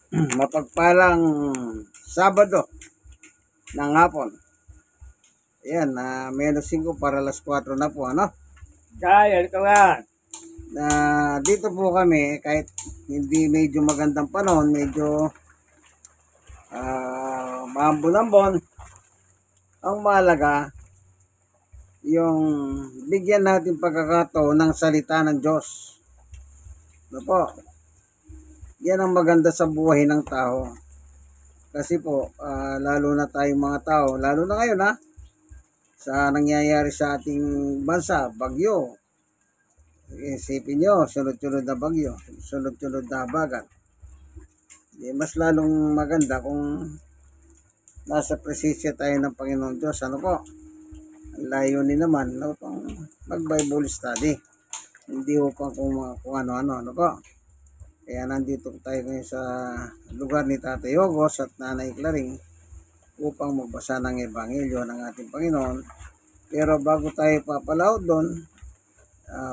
Mapagpalang Sabado ng hapon. Ayan, menos 5 para alas 4 na po, ano? Kaya ka ba? Dito po kami, kahit hindi medyo magandang panahon, medyo maambon-ambon, ang mahalaga, yung bigyan natin pagkakataon ng salita ng Diyos. Ano po? Yan ang maganda sa buhay ng tao. Kasi po, lalo na tayong mga tao, lalo na ngayon sa nangyayari sa ating bansa, bagyo. Isipin nyo, sunod-sunod na bagyo, sunod-sunod na habagat. Mas lalong maganda kung nasa presensya tayo ng Panginoon Diyos. Ano po? Ang layunin naman, mag-Bible study. Hindi upang kung ano-ano. Ano po? Kaya nandito tayo ngayon sa lugar ni Tatay Ogos at Nanay Claring upang magbasa ng Ebanghelyo ng ating Panginoon. Pero bago tayo papalaod doon,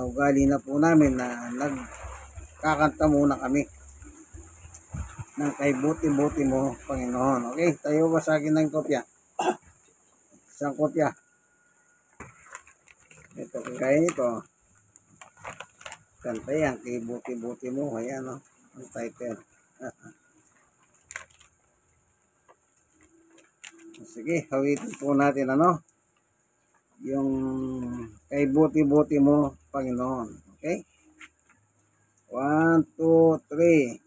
ugali na po namin na nagkakanta muna kami ng Kay Buti-Buti Mo, Panginoon. Okay, tayo ba sa akin ng kopya? Isang kopya. Ito, kaya ito. Kanta yan, Kay Buti-Buti Mo. Ayan, ang title. Sige, hawitin po natin, yung Kay Buti-Buti Mo, Panginoon. Okay? 1, 2, 3.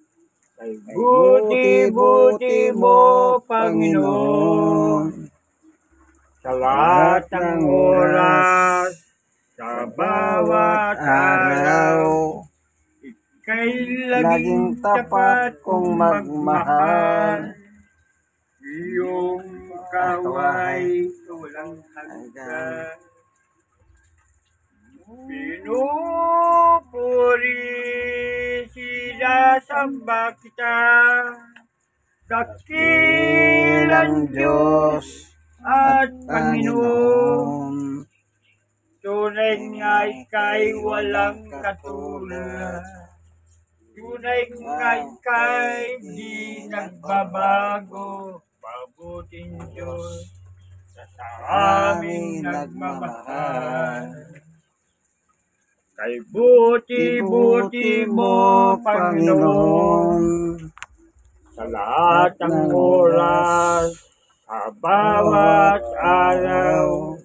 Kay buti-buti mo, Panginoon, sa lahat ng oras, sa bawat araw, ika'y laging tapat kong magmahal. Iyong kaway walang hanggan. Pinupuri, sinasamba kita, dakilang Diyos at Panginoon. Tunay nga ika'y walang katulad. Tunay nga ika'y di nagbabago. Mabuting Diyos sa aming nagmamahal. Kay buti-buti mo, Panginoon, sa lahat ng oras, sa bawat araw,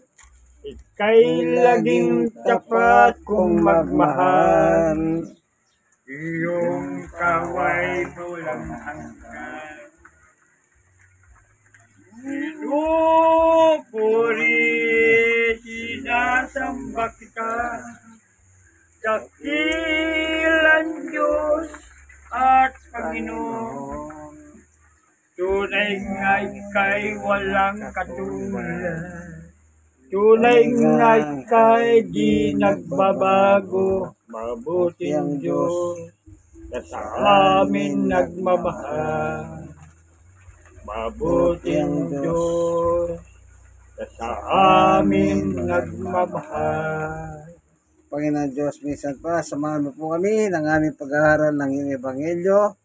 ika'y laging tapat kong magmahal. Iyong kaway walang hanggan. Pinupuri, sinasamba kita, dakilang Diyos at Panginoon. Tunay nga ika'y walang katulad. Tunay nga ika'y di nagbabago. Mabuting Diyos na sa amin nagmamahal. Mabuting Diyos na sa amin nagmamahal. Panginoon Diyos, minsan pa, samahan mo po kami ng aming pag-aaral ng iyong Ebanghelyo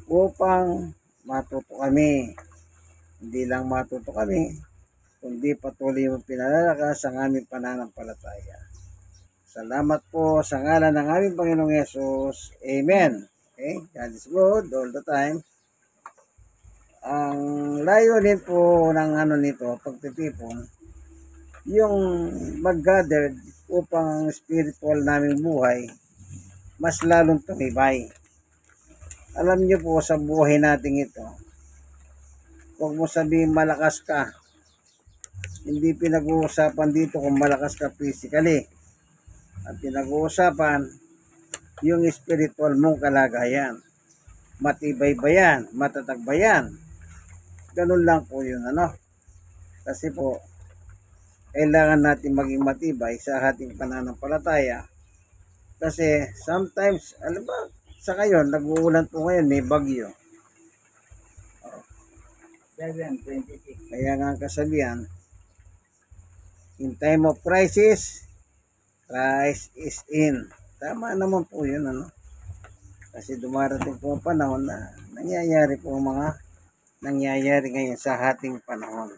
upang matuto kami. Hindi lang matuto kami, kundi patuloy mong pinalalakas ang aming pananampalataya. Salamat po sa ngalan ng aming Panginoong Yesus. Amen. Okay? God is good all the time. Ang layunin po ng nito, pagtitipon, yung mag-gathered upang ang spiritual naming buhay mas lalong tumibay. Alam niyo po sa buhay natin ito, huwag mo sabihin malakas ka. Hindi pinag-uusapan dito kung malakas ka physically. Ang pinag-uusapan, yung spiritual mong kalagayan. Matibay ba yan? Matatag ba yan? Ganun lang po yun, Kasi po, kailangan natin maging matibay sa ating pananampalataya. Kasi sometimes, alam ba, sa ngayon, nag-uulan po ngayon, may bagyo. 7:26. Kaya nga ang kasabihan, in time of crisis, Christ is in. Tama naman po yun, Kasi dumarating po ang panahon na nangyayari po ang mga nangyayari ngayon sa ating panahon.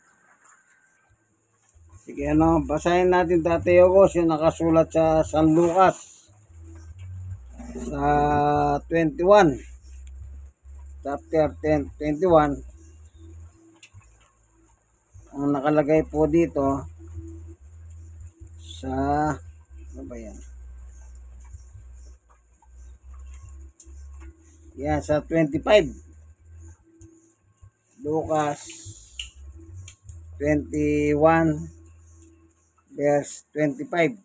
Sige, basahin natin Tatay Ogos yung nakasulat sa San Lucas sa 21, chapter 10, 21. Ang nakalagay po dito sa, ano ba yan? Yan, sa 25. Lucas 21 verse 25.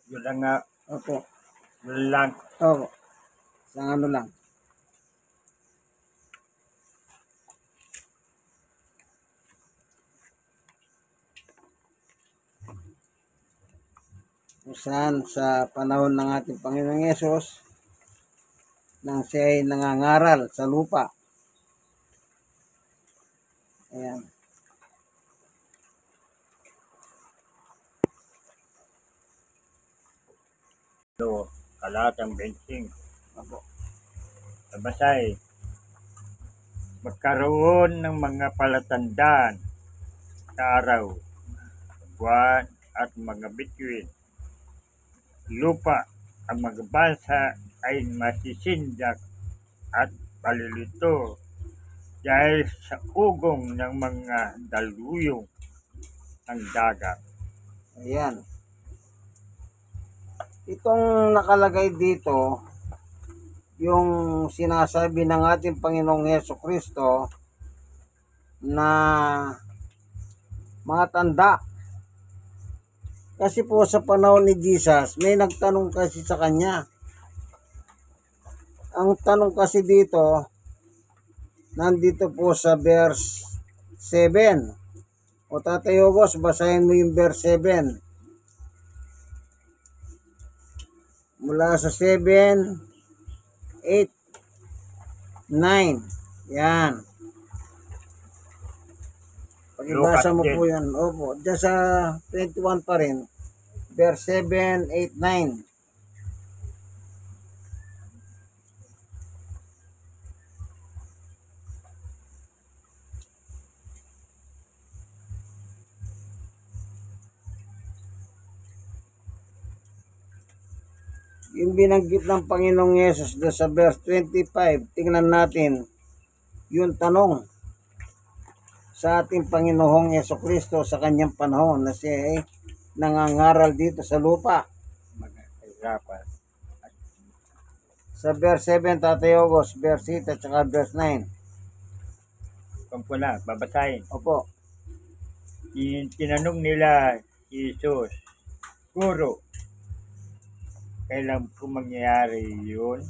Yun lang nga. Opo. Yun lang. Opo. Sa ano lang. Kung saan sa panahon ng ating Panginoong Yesus nang siya ay nangangaral sa lupa. Ayan. So, kalatang 25. Opo. Nabasay. Magkaroon ng mga palatandaan sa araw, buwan at mga bituin. Lupa ang mga bansa ay masisindak at palilito dahil sa ugong ng mga daluyong ng dagat. Ayan. Itong nakalagay dito, yung sinasabi ng ating Panginoong Hesukristo na matanda. Kasi po sa panahon ni Jesus, may nagtanong kasi sa kanya. Ang tanong kasi dito, nandito po sa verse 7. O Tatay Ogos, basahin mo yung verse 7. Mula sa 7, 8, 9. Yan. Pag-ibasa mo po yan. Opo. Diyan sa 21 pa rin. Verse 7, 8, 9. Yung binanggit ng Panginoong Yesus doon sa verse 25, tingnan natin yung tanong sa ating Panginoong Yesukristo sa kanyang panahon na siya ay nangangaral dito sa lupa. Magkahirapan. Sa verse 7, Tatay Ogos, verse 8 at saka verse 9. Kung po na, babasahin. Opo. Tinanong nila si Jesus, Guro, kailan po mangyayari yun?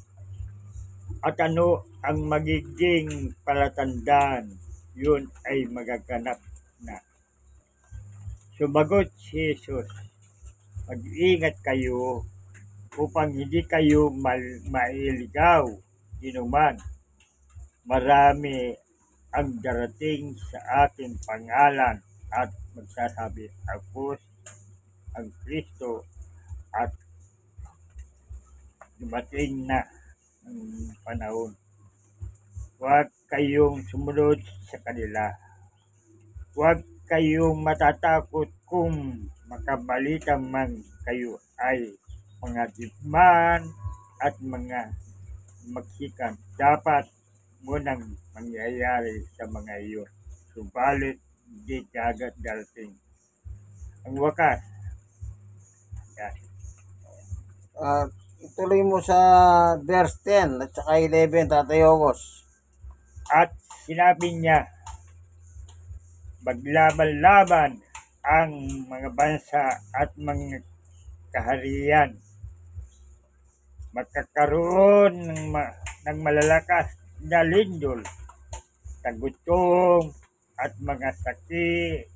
At ano ang magiging palatandaan? Yun ay magaganap na. Sumagot si Jesus, mag-ingat kayo upang hindi kayo mailigaw inuman. Marami ang darating sa aking pangalan at magsasabi, ako ang Kristo, at dumating na ang panahon. Huwag kayong sumunod sa kanila. Huwag kayong matatakot kung makabalita man kayo ay mga digmaan at mga magsikan. Dapat munang mangyayari sa mga iyon. Subalit, hindi agad darating ang wakas. Yan. Ituloy mo sa verse 10 at saka 11, Tatay Ogos. At sinabi niya, maglaban-laban ang mga bansa at mga kaharian. Magkakaroon ng malalakas na lindol, tagutom, at mga sakit,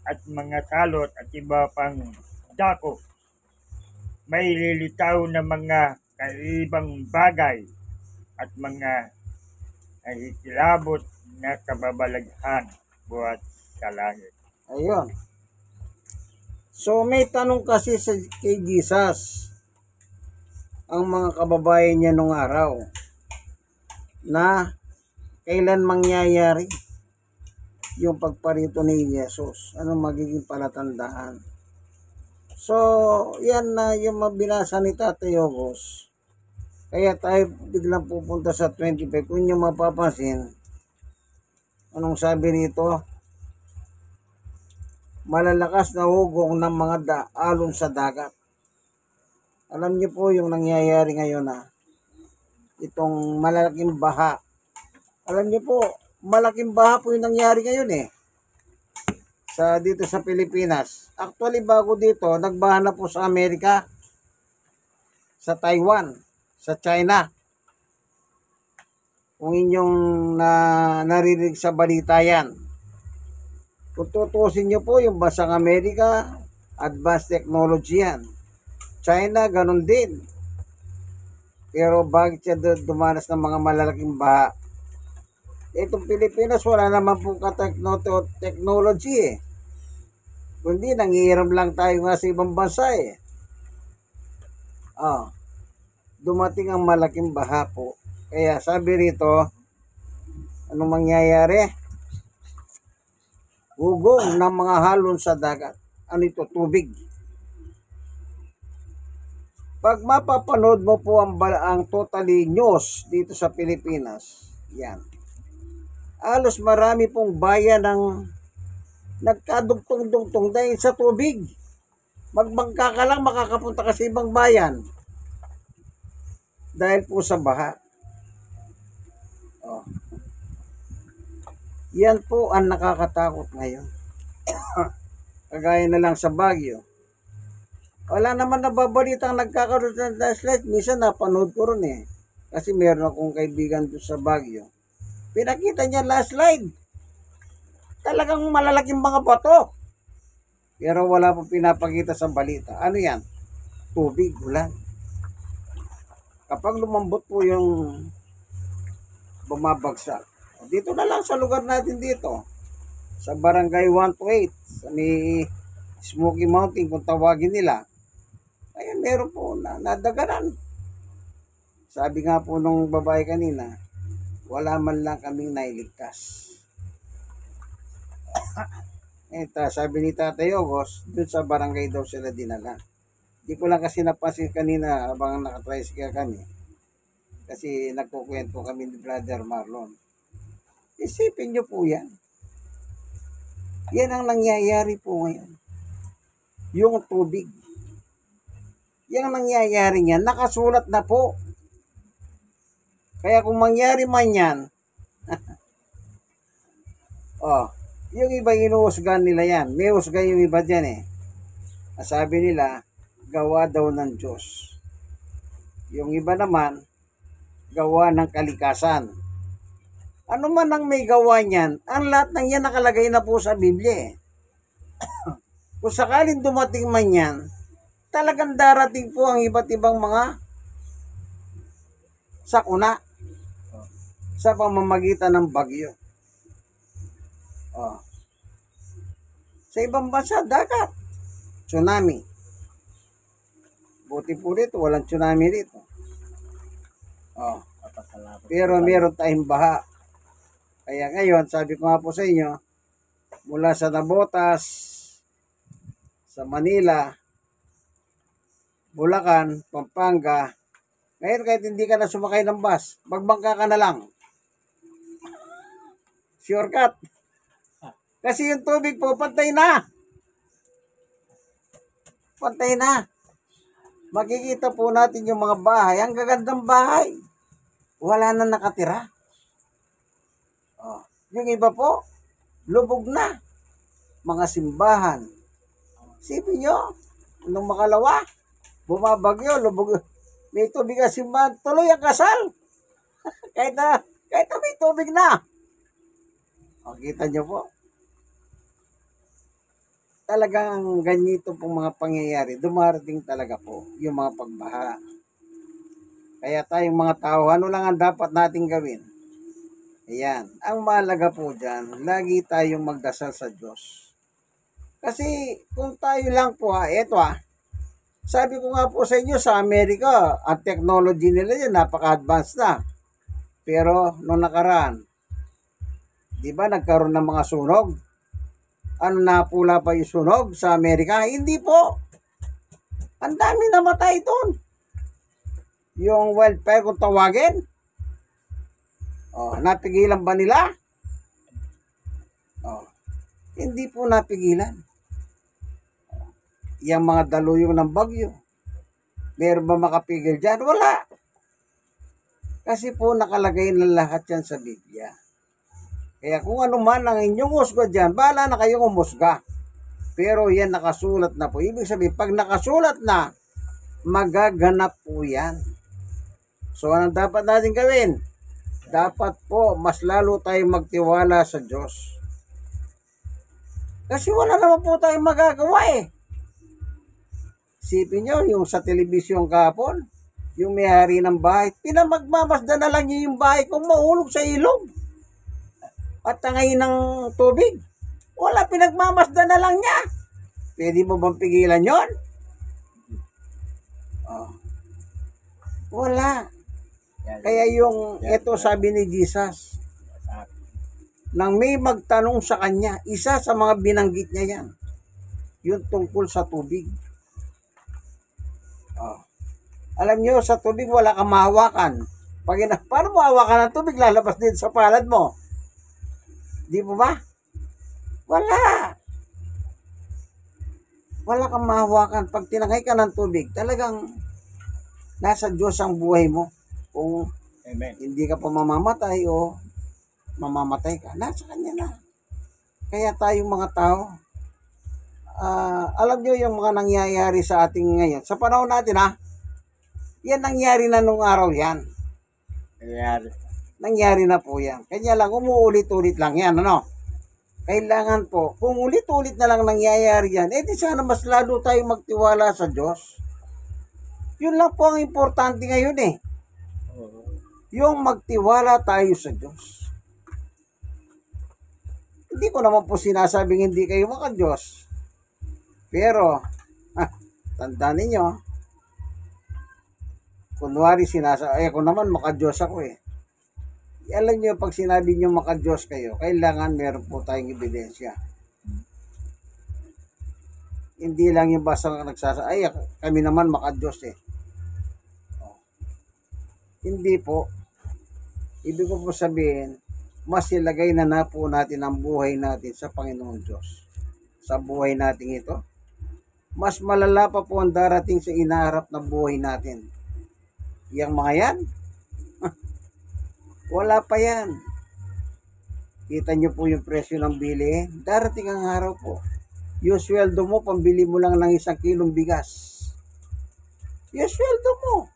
at mga salot, at iba pang dako. May lilitaw na mga kaibang bagay at mga nakikilabot na kababalaghan buhat sa langit. Ayun. So may tanong kasi kay Jesus ang mga kababayan niya nung araw na kailan mangyayari yung pagparito ni Jesus? Anong magiging palatandaan? So, yan na yung mabinasa ni Tatay Ogos. Kaya tayo biglang pupunta sa 25. Kung nyo mapapansin, anong sabi nito? Malalakas na hugong ng mga alon sa dagat. Alam niyo po yung nangyayari ngayon na itong malalaking baha. Alam niyo po, malaking baha po yung nangyari ngayon dito sa Pilipinas. Actually, bago dito, nagbaha na po sa Amerika, sa Taiwan, sa China. Kung inyong narinig sa balita yan. Kung tutusin nyo po, yung basang Amerika, advanced technology yan. China, ganun din. Pero bakit siya dumanas ng mga malalaking baha? Itong Pilipinas, wala naman pong technology Kundi nangihiram lang tayo nga sa ibang bansa dumating ang malaking baha po. Kaya sabi rito, anong mangyayari? Hugong ng mga halon sa dagat. Ano ito? Tubig. Pag mapapanood mo po ang totally news dito sa Pilipinas, yan. Alos marami pong bayan ng nagkadugtong-dugtong dahil sa tubig. Magbangka ka lang, makakapunta ka sa ibang bayan. Dahil po sa baha. Yan po ang nakakatakot ngayon. Kagaya na lang sa Baguio. Wala naman nababalitang nagkakaroon ng landslide. Minsan napanood ko rin Kasi meron akong kaibigan doon sa Baguio. Pinakita niya landslide. Talagang malalaking mga bato. Pero wala pong pinapakita sa balita. Ano yan? Tubig, ulan. Kapag lumambot po yung bumabagsak. Dito na lang sa lugar natin dito. Sa barangay 128. Sa may Smoky Mountain kung tawagin nila. Ayun, meron po nadaganan. Sabi nga po nung babae kanina, wala man lang kaming nailigtas. Sabi ni Tatay Ogos, dun sa barangay daw sila dinala. Di ko lang kasi napansin kanina habang nakatricycle kami. Kasi nagkukwento kami ni Brother Marlon. Isipin nyo po yan. Yan ang nangyayari po ngayon. Yung tubig. Yan ang nangyayari niyan. Nakasulat na po. Kaya kung mangyari man yan, yung iba inuusgan nila yan. May usgan yung iba dyan Sabi nila, gawa daw ng Diyos. Yung iba naman, gawa ng kalikasan. Ano man ang may gawa niyan, ang lahat ng yan nakalagay na po sa Biblia Kung sakaling dumating man yan, talagang darating po ang iba't ibang mga sakuna sa pamamagitan ng bagyo. Sa ibang bansa, dagat. Tsunami. Buti po dito, walang tsunami dito. Pero meron tayong baha. Kaya ngayon, sabi ko nga po sa inyo, mula sa Nabotas, sa Manila, Bulacan, Pampanga, ngayon kahit hindi ka na sumakay ng bus, magbangka ka na lang. Shortcut. Kasi yung tubig po, pantay na. Pantay na. Makikita po natin yung mga bahay. Ang gagandang bahay. Wala na nakatira. Yung iba po, lubog na. Mga simbahan. Sipin nyo, nung makalawa, bumabagyo, lubog. May tubig ang simbahan, tuloy ang kasal. kahit na may tubig na. Kita nyo po. Talagang ganito pong mga pangyayari, dumarating talaga po yung mga pagbaha. Kaya tayong mga tao, ano lang ang dapat nating gawin? Ayan. Ang mahalaga po dyan, lagi tayong magdasal sa Diyos. Kasi kung tayo lang po, sabi ko nga po sa inyo, sa Amerika, ang technology nila yan, napaka-advanced na. Pero, nung nakaraan, Di ba nagkaroon ng mga sunog? Ano, napula pa yung sunog sa Amerika? Hindi po. Ang dami namatay doon. Yung wildfire kung tawagin. Oh, napigilan ba nila? Oh, hindi po napigilan. Yung mga daluyong ng bagyo. Meron ba makapigil dyan? Wala. Kasi po nakalagay na lahat yan sa Biblia. Kaya kung ano man ang inyong husga dyan, bahala na kayong umusga. Pero yan nakasulat na po. Ibig sabihin, pag nakasulat na, magaganap po yan. So, anong dapat natin gawin? Dapat po, mas lalo tayong magtiwala sa Diyos. Kasi wala naman po tayong magagawa eh. Isipin nyo, yung sa telebisyon kahapon, yung may-ari ng bahay, pinamagmamasdan na lang niya yung bahay kung mahulog sa ilog. At tangay ng tubig. Wala, pinagmamasdan na lang niya. Pwede mo bang pigilan yon? Oh. Wala. Kaya yung, ito sabi ni Jesus, nang may magtanong sa kanya, isa sa mga binanggit niya yan, yung tungkol sa tubig. Oh. Alam nyo, sa tubig wala kang mahawakan. Paano mo hawakan ng tubig? Lalabas din sa palad mo. Di po ba? Wala. Wala kang mahawakan. Pag tinangay ka ng tubig, talagang nasa Diyos ang buhay mo. Kung Amen. hindi ka pa mamamatay o mamamatay ka, nasa Kanya na. Kaya tayong mga tao, alam nyo yung mga nangyayari sa ating ngayon. Sa panahon natin yan nangyari na nung araw yan. Nangyari na po yan. Kanya lang, umuulit-ulit lang yan, ano? Kailangan po, kung ulit-ulit na lang nangyayari yan, di sana mas lalo tayo magtiwala sa Diyos. Yun lang po ang importante ngayon eh. Yung magtiwala tayo sa Diyos. Hindi ko naman po sinasabing hindi kayo maka-Diyos. Pero, tandaan ninyo, kunwari ako naman maka-Diyos ako eh. Alam nyo, pag sinabi nyo maka-Diyos kayo, kailangan meron po tayong ebidensya. Hindi lang yung basta kami naman maka-Diyos eh. Hindi po. Ibig ko po sabihin, mas ilagay na po natin ang buhay natin sa Panginoon Diyos. Sa buhay natin ito, mas malala pa po ang darating sa inaharap na buhay natin. Yang mga yan, wala pa yan. Kita nyo po yung presyo ng bili. Darating ang araw po. Yung sweldo mo, pambili mo lang ng 1 kilong bigas. Yung sweldo mo.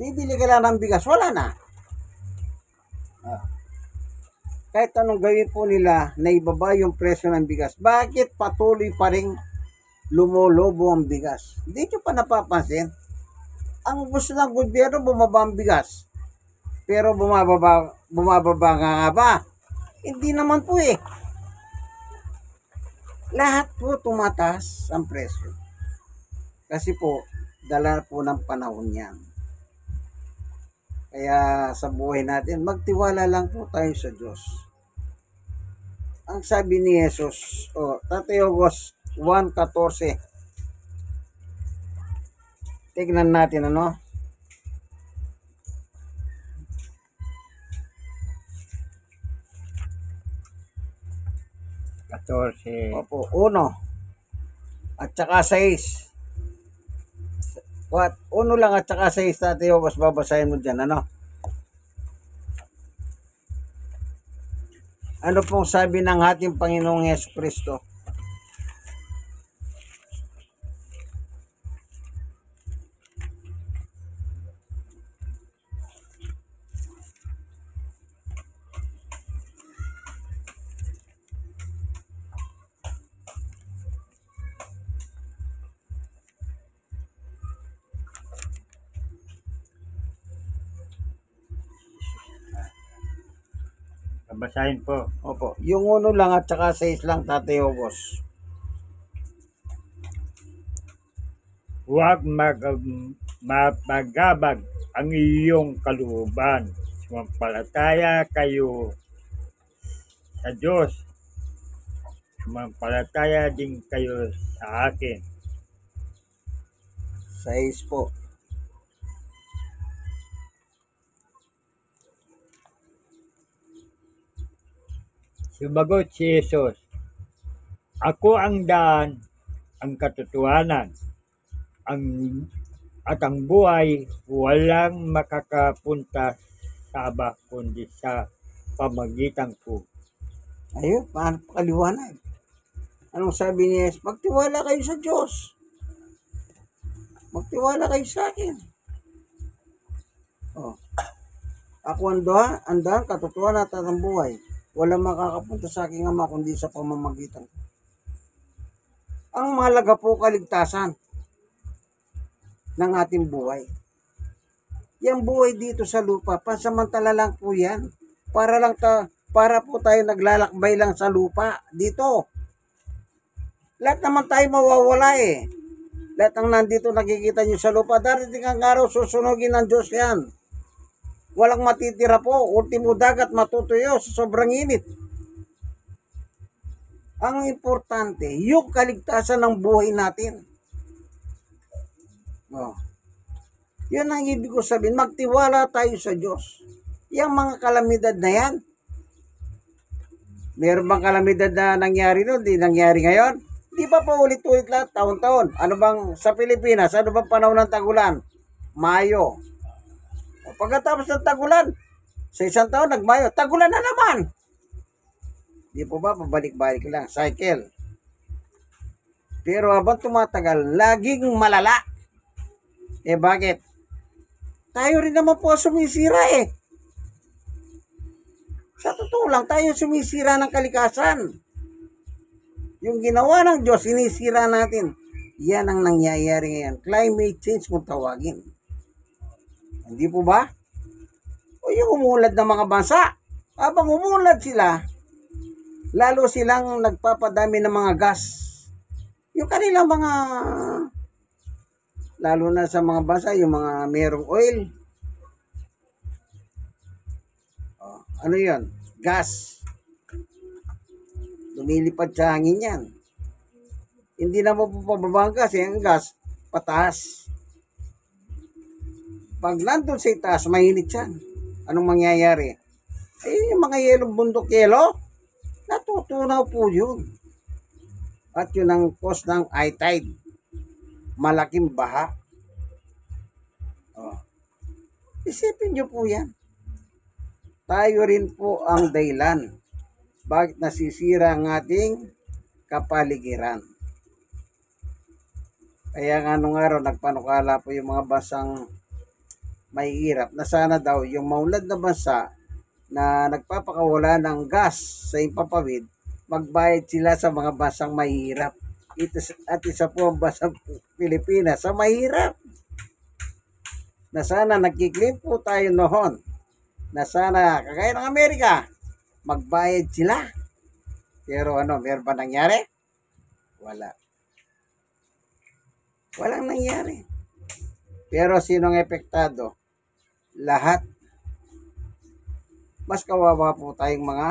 Bibili ka lang ng bigas, wala na. Kahit anong gawin po nila na ibaba yung presyo ng bigas, bakit patuloy pa rin lumolobo ang bigas? Hindi nyo pa napapansin? Ang gusto ng gobyerno, bumaba ang bigas. Pero bumababa nga ba? Hindi naman po eh. Lahat po tumataas ang presyo. Kasi po, dala po ng panahon yan. Kaya sa buhay natin, magtiwala lang po tayo sa Diyos. Ang sabi ni Jesus, Tatay August 1:14. Tignan natin ano. Opo, 1 at saka 6. What? 1 lang at saka 6, Tatay August, babasahin mo dyan, ano? Ano pong sabi ng ating Panginoong Jesucristo? Babasahin po. Opo, yung 1 lang at saka 6 lang, Tatay August. Huwag mapagabag ang iyong kalooban. Sumampalataya kayo sa Diyos. Sumampalataya din kayo sa akin. 6 po. Sumagot si Jesus, ako ang daan, ang katotohanan, at ang buhay. Walang makakapunta sa Aba kundi sa pamagitan ko. Ayun, paano pakaliwanag? Anong sabi ni Jesus? Magtiwala kayo sa Diyos. Magtiwala kayo sa akin. Oh. Ako ang daan, katotohanan at ang buhay. Walang makakapunta sa aking Ama kundi sa pamamagitan ko. Ang mahalaga po kaligtasan ng ating buhay. Yang buhay dito sa lupa, pansamantala lang po yan. Para po tayo naglalakbay lang sa lupa dito. Lahat naman tayo mawawala eh. Lahat ng nandito nakikita nyo sa lupa, darating ang araw, susunugin ng Diyos yan. Walang matitira po. Ultimo dagat matutuyo sa sobrang init. Ang importante, yung kaligtasan ng buhay natin. Oh. Yun ang ibig ko sabihin. Magtiwala tayo sa Diyos. Yung mga kalamidad na yan. Meron bang kalamidad na nangyari noon? Di nangyari ngayon? Di ba pa ulit-ulit lahat? Taon-taon. Ano bang sa Pilipinas? Ano bang panahon ng tagulan? Mayo. O pagkatapos ng tagulan, sa isang taon nagmayo, tagulan na naman. Di po ba? Pabalik-balik lang. Cycle. Pero habang tumatagal, laging malala. Eh bakit? Tayo rin naman po sumisira eh. Sa totoo lang, tayo sumisira ng kalikasan. Yung ginawa ng Diyos, sinisira natin. Yan ang nangyayari ngayon. Climate change kung tawagin. Hindi po ba? O yung umulad ng mga bansa. Habang umulad sila, lalo silang nagpapadami ng mga gas. Yung kanilang mga, lalo na sa mga bansa, yung mga merong oil. O, ano yun? Gas. Lumilipad sa hangin yan. Hindi na mapapababa ang gas. Ang gas, pataas. Pag nandun sa itaas, mainit yan. Anong mangyayari? Ay, yung mga yelong bundok yelo, natutunaw po yun. At yun ang cause ng high tide. Malaking baha. Oh. Isipin nyo po yan. Tayo rin po ang dahilan. Bakit nasisira ang ating kapaligiran? Kaya nga nung araw, nagpanukala po yung mga bansang may hirap na sana daw yung maunlad na bansa na nagpapakawala ng gas sa impapawid, magbayad sila sa mga bansang mahirap. At isa po ang bansang Pilipinas sa mahirap. Na sana nagkiklaim po tayo noon. Na sana, kagaya ng Amerika, magbayad sila. Pero ano, meron ba nangyari? Wala. Walang nangyari. Pero sinong epektado? Lahat. Mas kawawa po tayong mga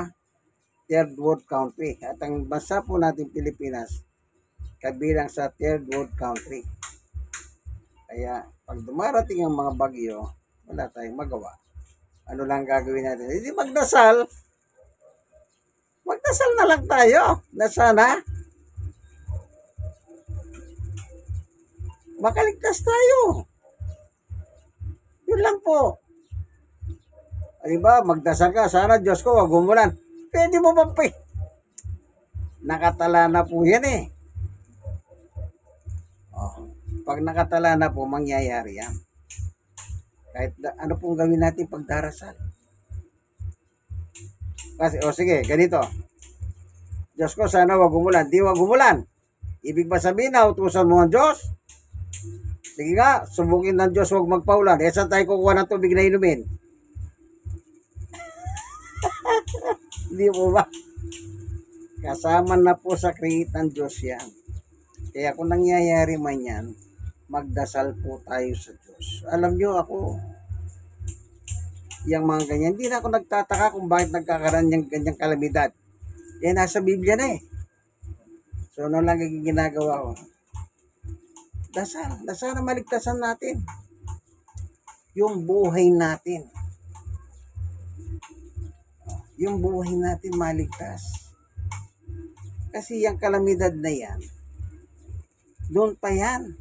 third world country. At ang bansa po natin Pilipinas, kabilang sa third world country. Kaya pag dumarating ang mga bagyo, wala tayong magawa. Ano lang gagawin natin? Hindi magdasal. Magdasal na lang tayo na sana makaligtas tayo. Yun lang po. Diba, magdasal ka, sana Diyos ko, wag umulan. Pwede mo ba pa? Nakatala na po yan eh. Oh, pag nakatala na po, mangyayari yan. Kahit ano pong gawin natin pagdarasal. Kasi, sige, ganito. Diyos ko, sana wag umulan. Di wag umulan. Ibig ba sabihin na utusan mo ang Diyos? Sige nga, subukin ng Diyos wag magpaulan. Eh, saan tayo kukuha ng tubig na inumin? Hindi po ba? Kasama na po sa create ng Diyos yan. Kaya kung nangyayari man yan, magdasal po tayo sa Diyos. Alam nyo ako, yung mga ganyan, hindi na ako nagtataka kung bakit nagkakaroon ng ganyang kalamidad. Nasa Biblia na eh. So, ano lang yung ginagawa ko? Dasal na maligtasan natin. Yung buhay natin. Yung buhay natin maligtas. Kasi yung kalamidad na yan, doon pa yan.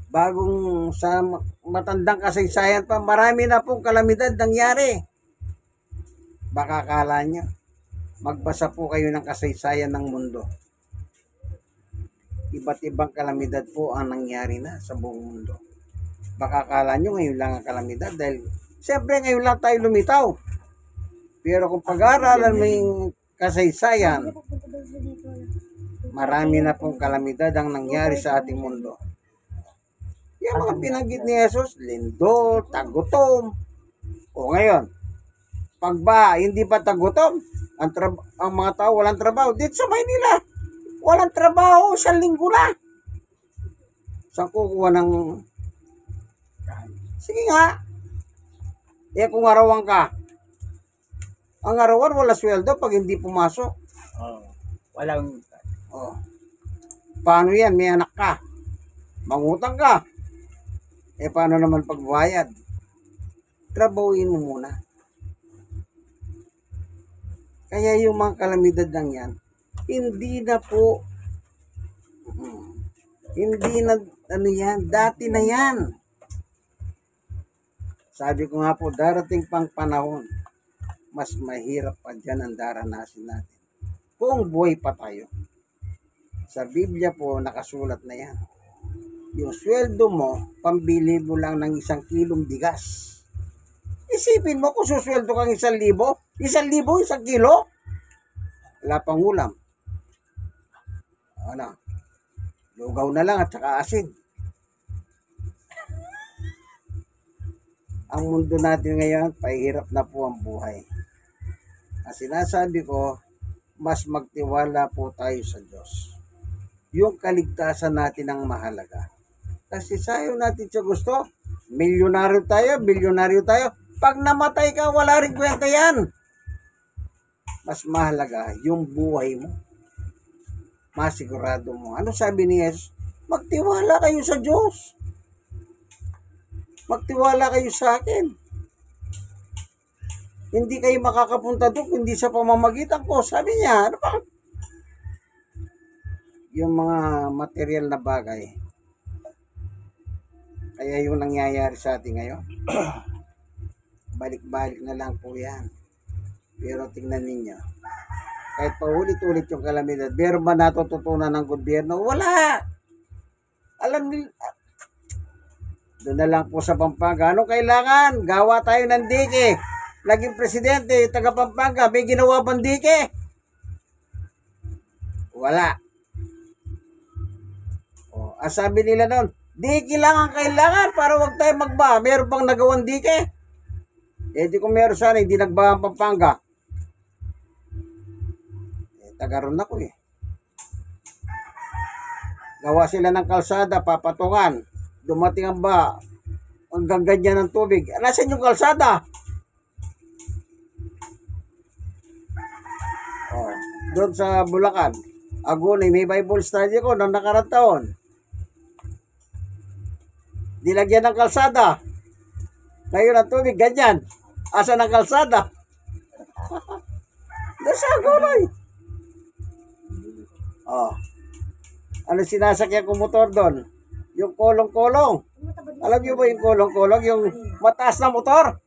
Bagong sa matandang kasaysayan pa, marami na pong kalamidad nangyari. Baka akala nyo, magbasa po kayo ng kasaysayan ng mundo. Iba't ibang kalamidad po ang nangyari na sa buong mundo. Baka akala nyo ngayon lang ang kalamidad dahil siyempre ngayon lang tayo lumitaw. Pero kung pag-aaralan mo yung kasaysayan, marami na pong kalamidad ang nangyari sa ating mundo. Yung mga pinanggit ni Jesus, lindol, tagutom. O ngayon, pag ba hindi pa tagutom, ang mga tao walang trabaho. Dito sa Maynila, walang trabaho, 1 linggo na. Saan kukuha ng... Sige nga. Kung arawan ka, ang arawan wala sweldo pag hindi pumasok. Walang... Oh. Paano yan? May anak ka. Mangutang ka. Paano naman pagbayad? Trabahuin mo muna. Kaya yung mga kalamidad lang yan, hindi na po, hindi na, dati na yan. Sabi ko nga po, darating pang panahon, mas mahirap pa dyan ang daranasin natin. Kung buhay pa tayo. Sa Biblia po, nakasulat na yan. Yung sweldo mo, pambili mo lang ng 1 kilong bigas. Isipin mo kung susweldo kang 1,000, 1,000, 1 kilo? Wala pang ulam. Ano? Lugaw na lang at saka asin. Ang mundo natin ngayon, pahirap na po ang buhay. Ang sinasabi ko, mas magtiwala po tayo sa Diyos. Yung kaligtasan natin ang mahalaga. Kasi sayo natin sa gusto, milyonaryo tayo, bilyonaryo tayo. Pag namatay ka, wala rin kwenta yan. Mas mahalaga yung buhay mo. Masigurado mo. Ano sabi ni Jesus? Magtiwala kayo sa Diyos. Magtiwala kayo sa akin. Hindi kayo makakapunta doon hindi sa pamamagitan ko. Sabi niya, ano ba? Yung mga material na bagay. Kaya yung nangyayari sa atin ngayon, balik-balik na lang po yan. Pero tingnan ninyo, kahit paulit-ulit yung kalamidad, meron ba natututunan ng gobyerno? Wala! Alam niyo, doon na lang po sa Pampanga. Anong kailangan? Gawa tayo ng dike. Naging presidente, taga Pampanga, may ginawa bang dike? Wala. O, sabi nila noon, dike lang ang kailangan para wag tayo magba. Meron bang nagawang dike? Di kung meron sana, hindi nagba ang Pampanga. Taga ron ako eh. Gawa sila ng kalsada, papatungan. Dumating ang ba, hanggang ganyan ng tubig. Nasaan yung kalsada? Oh, doon sa Bulacan. Agunay, may Bible study ko noong nakarang taon. Dilagyan ng kalsada. Ngayon ang tubig, ganyan. Asa ng kalsada? Nasa agunay. Oh. Ano sinasakyan kong motor doon? Yung kolong-kolong. Alam niyo ba yung kolong-kolong? Yung mataas na motor?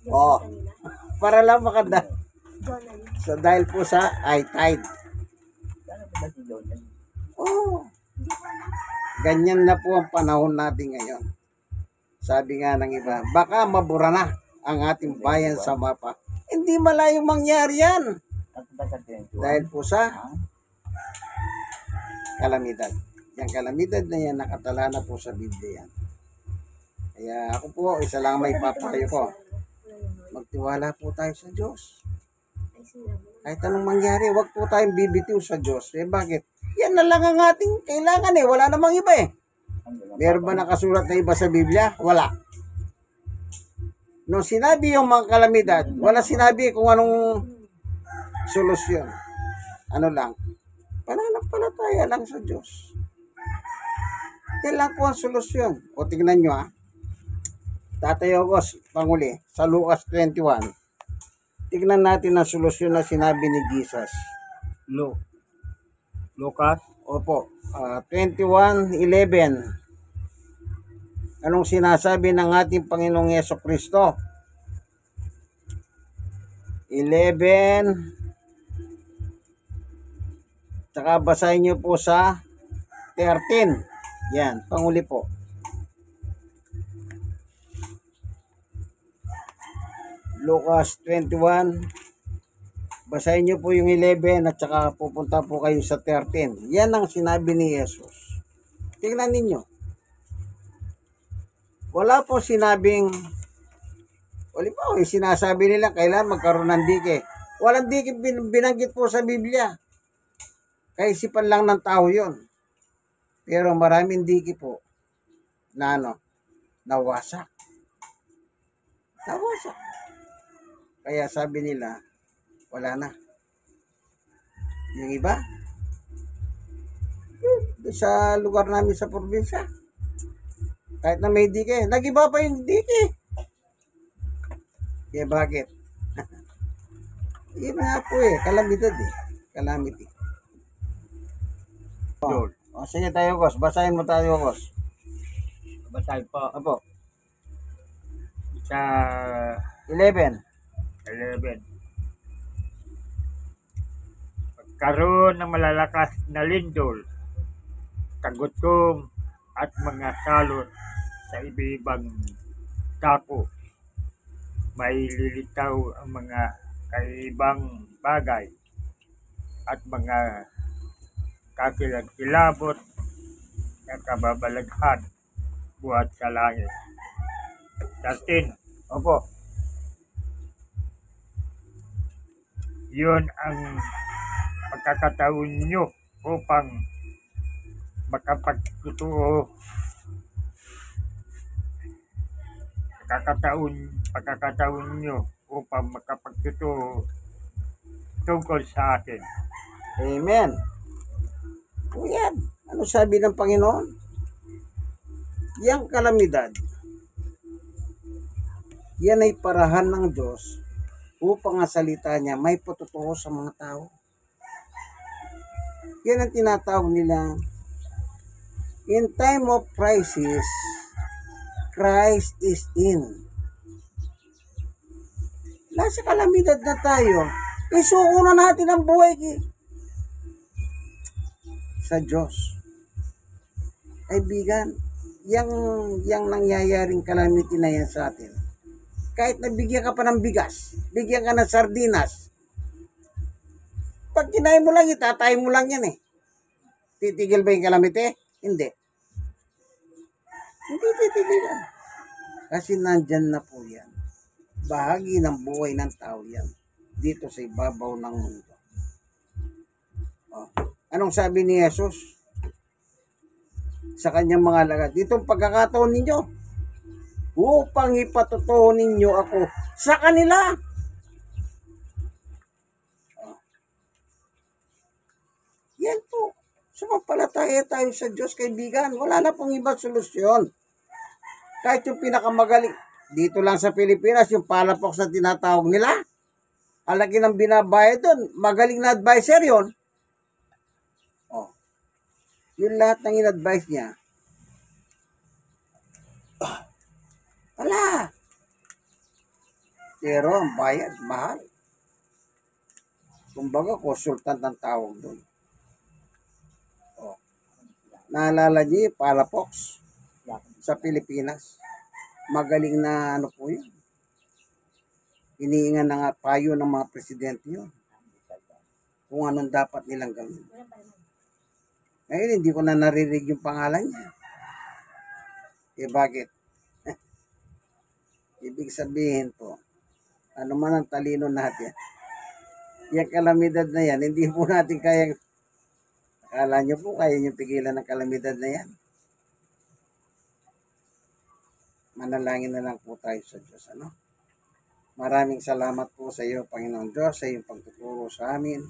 Oh. Para lang makanda. So dahil po sa high tide. Oh. Ganyan na po ang panahon natin ngayon. Sabi nga ng iba, baka mabura na ang ating bayan sa mapa. Hindi malayong mangyari yan. Dahil po sa kalamidad. Yung kalamidad na yan, nakatala na po sa Biblia yan. Kaya ako po, isa lang may papayo ko. Magtiwala po tayo sa Diyos. Kahit anong mangyari, wag po tayong bibitiw sa Diyos. Bakit? Yan na lang ang ating kailangan eh. Wala namang iba eh. Meron ba nakasulat na iba sa Biblia? Wala. Nung sinabi yung mga kalamidad, wala sinabi kung anong solusyon. Ano lang? Pananampalataya lang sa Diyos. Yan lang po ang solusyon. O tingnan nyo Tatay August, panguli, sa Lucas 21. Tignan natin ang solusyon na sinabi ni Jesus. Lucas Opo, 21:11. Anong sinasabi ng ating Panginoong Yesukristo? 11. Tsaka basahin nyo po sa 13. Yan, panguli po. Lucas 21. Basahin nyo po yung 11 at saka pupunta po kayo sa 13. Yan ang sinabi ni Jesus. Tingnan ninyo. Wala po sinabing, wala po, sinasabi nila kailan magkaroon ng dike. Walang dike binanggit po sa Biblia. Kaisipan lang ng tao yon. Pero maraming dike po na nawasak. Nawasak. Kaya sabi nila, wala na. Yung iba, doon sa lugar namin sa probinsya, kahit na may dike, nag-iba pa yung dike. Kaya bakit? Yun nga po kalamidad Calamity. Lord. Sige tayo, Gos. Basahin mo tayo, Gos. Basahin po Apo. sa 11. 11. Pagkaroon ng malalakas na lindol, kagutom at mga salot sa iba-ibang dako. May lilitaw ang mga kaibang bagay at mga kakilag-kilabot na kababalaghan buhat sa langit. 13. Opo. Yun ang pagkakataon nyo upang makapagtotoo. Pagkakataon nyo upang makapagtotoo tungkol sa akin. Amen. O yan. Ano sabi ng Panginoon? Yang kalamidad, yan ay parahan ng Diyos upang ang salita niya may patotoo sa mga tao. Yan ang tinatawag nilang in time of crisis, Christ is in. Nasa kalamidad na tayo, isuko na natin ang buhay sa Diyos. Kaibigan, yang nangyayaring calamity na yan sa atin. Kahit nabigyan ka pa ng bigas, bigyan ka ng sardinas, pag kinain mo lang, itatay mo lang yan Titigil ba yung calamity? Hindi. Hindi titigilan. Kasi nandyan na po yan. Bahagi ng buhay ng tao yan. Dito sa ibabaw ng mundo. Anong sabi ni Jesus sa kanyang mga alagad? Ditong pagkakataon ninyo, upang ipatotoo ninyo ako sa kanila. Yan po. Sumampalataya tayo sa Diyos, kaibigan. Wala na pong ibang solusyon. Kahit yung pinakamagaling, dito lang sa Pilipinas, yung palapox na tinatawag nila, alaki ng binabayad doon, magaling na advisor yun. Yung lahat ng in-advise niya, wala. Pero ang bayad, mahal. Kumbaga, consultant ang tawag doon. Naalala niyo yung palapox sa Pilipinas? Magaling na po yun. Iniingan na nga payo ng mga presidente yun. Kung anong dapat nilang gawin. Ngayon, hindi ko na naririnig yung pangalan niya. Bakit? Ibig sabihin po, ano man ang talino natin, yung kalamidad na yan, hindi po natin kayang, akala nyo po, kaya nyo pigilan ng kalamidad na yan. Manalangin na lang po tayo sa Diyos, Maraming salamat po sa iyo, Panginoon Diyos, sa iyong pagtuturo sa amin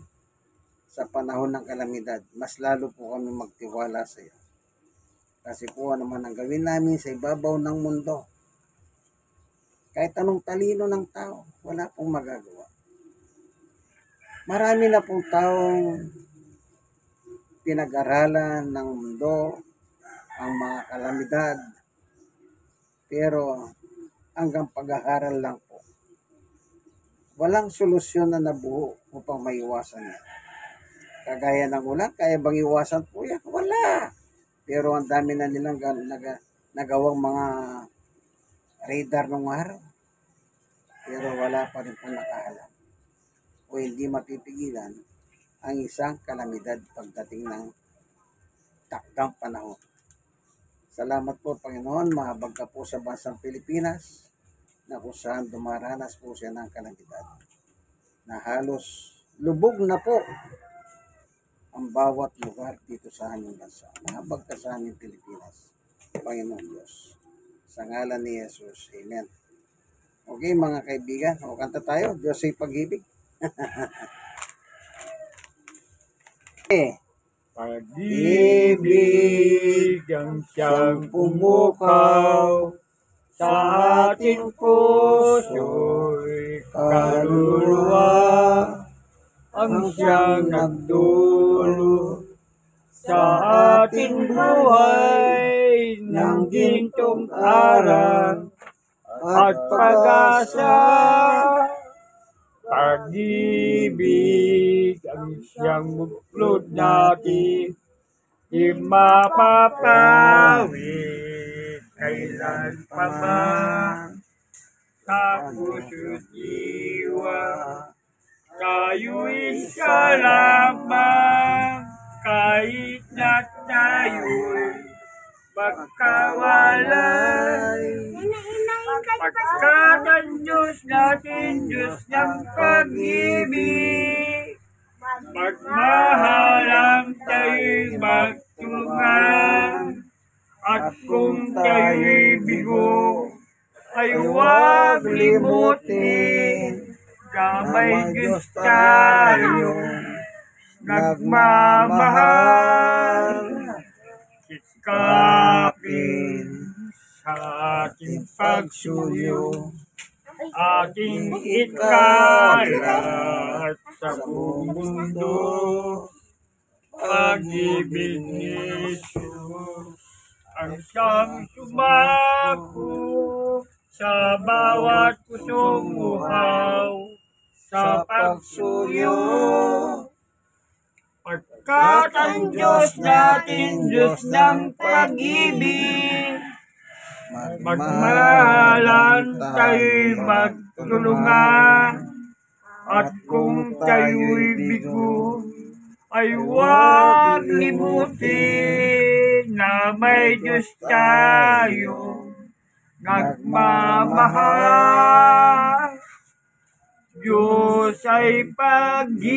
sa panahon ng kalamidad. Mas lalo po kami magtiwala sa iyo. Kasi po ano man ang gawin namin sa ibabaw ng mundo, kahit anong talino ng tao, wala pong magagawa. Marami na pong taong pinag-aralan ng mundo ang mga kalamidad, pero hanggang pag-aaral lang po. Walang solusyon na nabuo upang maiwasan yan. Kagaya ng ulan, kaya bang iwasan po yan? Wala. Pero ang dami na nilang nagawang mga radar nung araw. Pero wala pa rin po nakaalam. O hindi mapipigilan ang isang kalamidad pagdating ng takdang panahon. Salamat po, Panginoon. Mahabag ka po sa bansang Pilipinas na kung saan dumaranas po siya ng kalamidad. Na halos lubog na po ang bawat lugar dito sa aming bansa. Mahabag ka sa aming Pilipinas, Panginoon Diyos. Sa ngalan ni Jesus. Amen. Okay, mga kaibigan. O, kanta tayo. Diyos ay pag-ibig. Pag-ibig ang siyang pumukaw sa ating puso'y kaluluwa, ang siyang nagdulot sa ating buhay ng gintong araw at pag-asa. Pag-ibig ang siyang buklod natin, di mapapawid kailan pa man. Sa puso't diwa, tayo'y isa lamang, kahit na tayo'y magkawalay. Pagkat ang Diyos natin, Diyos ng pag-ibig, magmahalang tayo'y magtulungan. At kung tayo'y bigo, ay huwag limutin na may Diyos tayong nagmamahal. Sikapin sa ating pagsuyo, ating ikalat sa buong mundo. Pag-ibig ni Jesus ang siyang sumako sa bawat pusong uhaw sa pagsuyo. Pagkat ang Diyos natin, Diyos ng pag-ibig, magmahalan tayo'y magtulungan. At kung tayo'y bigo, ay huwag limutin na may Diyos tayong nagmamahal. Diyos ay pag-ibig.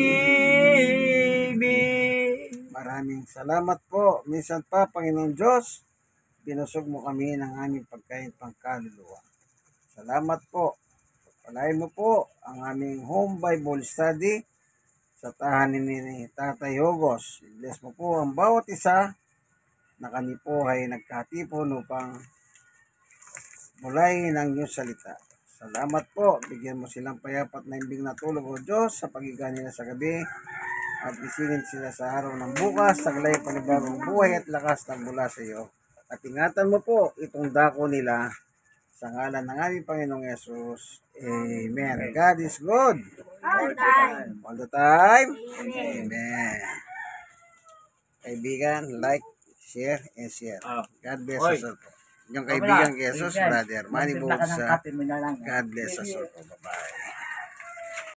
Maraming salamat po. Minsan pa, Panginoon Diyos, binusog mo kami ng aming pagkain pangkaluluwa. Salamat po. Palain mo po ang aming home Bible study sa tahanin ni Tatay Hugos. Bless mo po ang bawat isa na kami po ay nagkatipon upang mulayin ang iyong salita. Salamat po. Bigyan mo silang payapat na imbing na tulog, O Diyos, sa pagiga nila sa gabi. At gisingin sila sa araw ng bukas, taglay panibagong buhay at lakas ng mula sa iyo. At ingatan mo po itong dako nila sa ngalan ng aming Panginoong Yesus. Amen. God is good. All the time. All the time. Amen. Kaibigan, like, share, and share. God bless us all po. Yung kaibigan kay Jesus, Brother Manny Boots. God bless us all po. Bye-bye.